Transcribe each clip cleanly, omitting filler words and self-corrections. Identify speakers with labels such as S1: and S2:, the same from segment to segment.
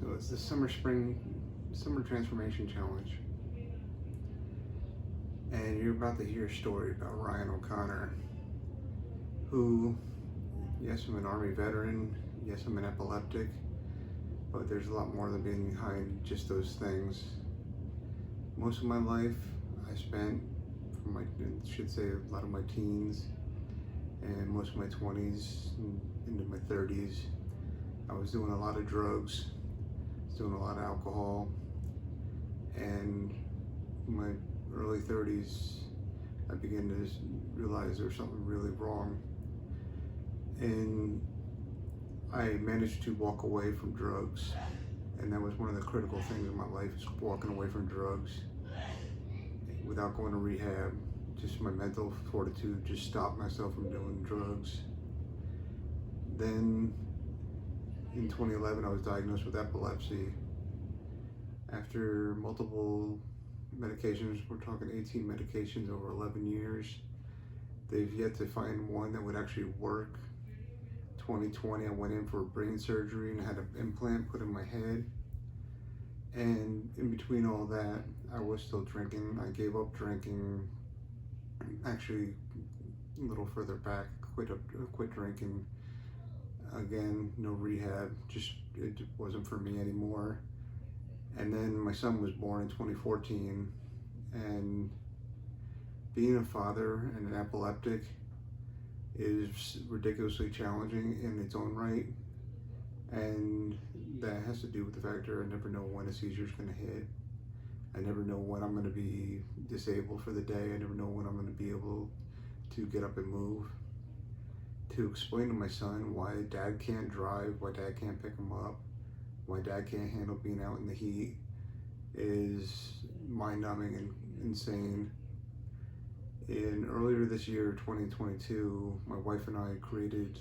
S1: So it's the summer transformation challenge. And you're about to hear a story about Ryan O'Connor, who, yes, I'm an Army veteran, yes, I'm an epileptic, but there's a lot more than being behind just those things. Most of my life I spent from a lot of my teens and most of my 20s and into my 30s. I was doing a lot of drugs, I was doing a lot of alcohol, and in my early 30s, I began to realize there was something really wrong. And I managed to walk away from drugs. And that was one of the critical things in my life, is walking away from drugs without going to rehab. Just my mental fortitude just stopped myself from doing drugs. Then in 2011, I was diagnosed with epilepsy. After multiple medications, we're talking 18 medications over 11 years. They've yet to find one that would actually work. 2020, I went in for brain surgery and had an implant put in my head. And in between all that, I was still drinking. I gave up drinking, actually a little further back, quit drinking. Again, no rehab, just it wasn't for me anymore. And then my son was born in 2014, and being a father and an epileptic is ridiculously challenging in its own right. And that has to do with the fact that I never know when a seizure is going to hit. I never know when I'm going to be disabled for the day. I never know when I'm going to be able to get up and move. To explain to my son why dad can't drive, why dad can't pick him up, why dad can't handle being out in the heat is mind-numbing and insane. Earlier this year, 2022, my wife and I created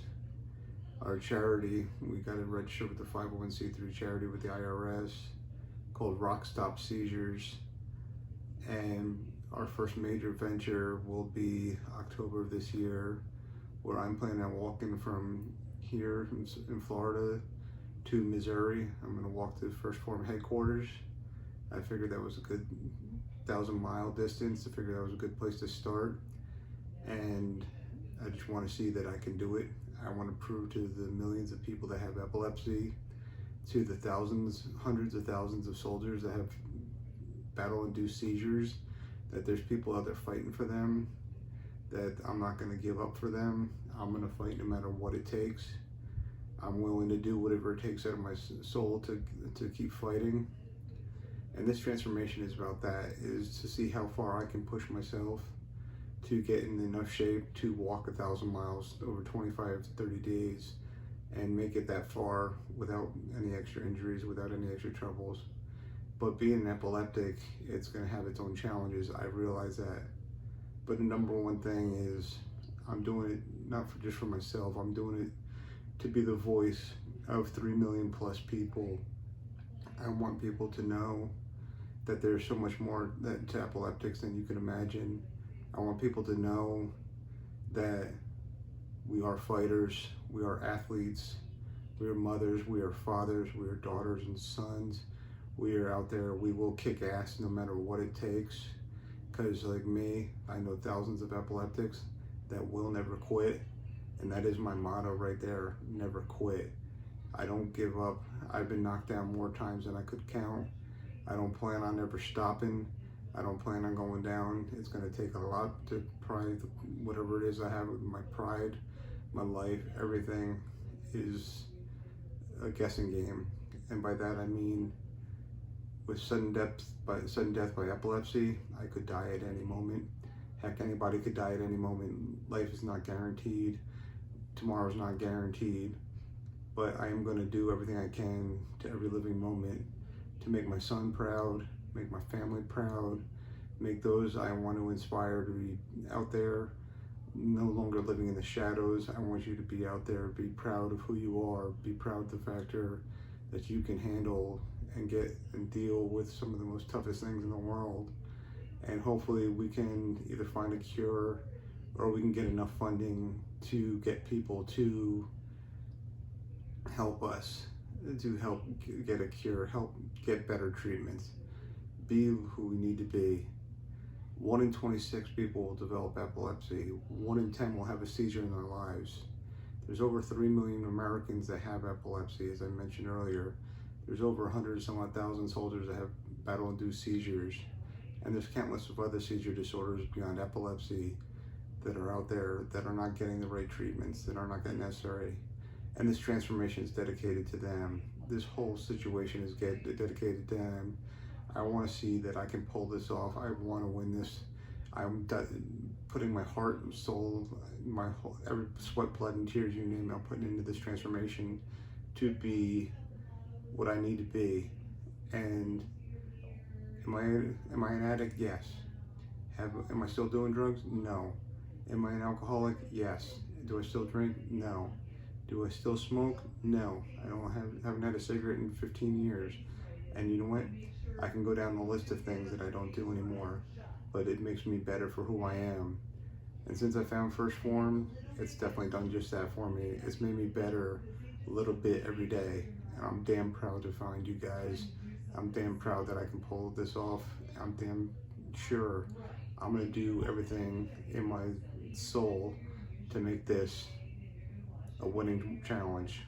S1: our charity. We got it registered with the 501c3 charity with the IRS called Rock Stop Seizures. And our first major venture will be October of this year, where I'm planning on walking from here in Florida to Missouri. I'm going to walk to the First Form headquarters. I figured that was a good 1,000-mile distance. I figured that was a good place to start. And I just want to see that I can do it. I want to prove to the millions of people that have epilepsy, to the hundreds of thousands of soldiers that have battle-induced seizures, that there's people out there fighting for them, that I'm not going to give up for them. I'm going to fight no matter what it takes. I'm willing to do whatever it takes out of my soul to keep fighting. And this transformation is about that, is to see how far I can push myself to get in enough shape to walk 1,000 miles over 25 to 30 days and make it that far without any extra injuries, without any extra troubles. But being an epileptic, it's going to have its own challenges. I realize that. But the number one thing is I'm doing it not just for myself. I'm doing it to be the voice of 3 million plus people. I want people to know that there's so much more to epileptics than you can imagine. I want people to know that we are fighters, we are athletes, we are mothers, we are fathers, we are daughters and sons. We are out there, we will kick ass no matter what it takes. Because like me, I know thousands of epileptics that will never quit. And that is my motto right there, never quit. I don't give up. I've been knocked down more times than I could count. I don't plan on ever stopping. I don't plan on going down. It's going to take a lot to pride whatever it is I have, my pride, my life, everything is a guessing game. And by that I mean, with sudden death by epilepsy, I could die at any moment. Heck, anybody could die at any moment. Life is not guaranteed. Tomorrow's not guaranteed. But I am going to do everything I can to every living moment to make my son proud, make my family proud, make those I want to inspire to be out there, no longer living in the shadows. I want you to be out there, be proud of who you are, be proud of the factor that you can handle and get and deal with some of the most toughest things in the world. And hopefully we can either find a cure or we can get enough funding to get people to help us to help get a cure, help get better treatments, be who we need to be. 1 in 26 people will develop epilepsy. 1 in 10 will have a seizure in their lives. There's over 3 million Americans that have epilepsy, as I mentioned earlier. There's over 100 some odd thousand soldiers that have battle-induced seizures. And there's countless of other seizure disorders beyond epilepsy that are out there that are not getting the right treatments, that are not getting necessary. And this transformation is dedicated to them. This whole situation is dedicated to them. I want to see that I can pull this off. I want to win this. I'm putting my heart and soul, my whole, every sweat, blood, and tears, you name it, I'm putting into this transformation to be what I need to be. And am I an addict? Yes. Am I still doing drugs? No. Am I an alcoholic? Yes. Do I still drink? No. Do I still smoke? No. Haven't had a cigarette in 15 years. And you know what? I can go down the list of things that I don't do anymore, but it makes me better for who I am. And since I found First Form, it's definitely done just that for me. It's made me better a little bit every day. And I'm damn proud to find you guys. I'm damn proud that I can pull this off. I'm damn sure I'm gonna do everything in my soul to make this a winning challenge.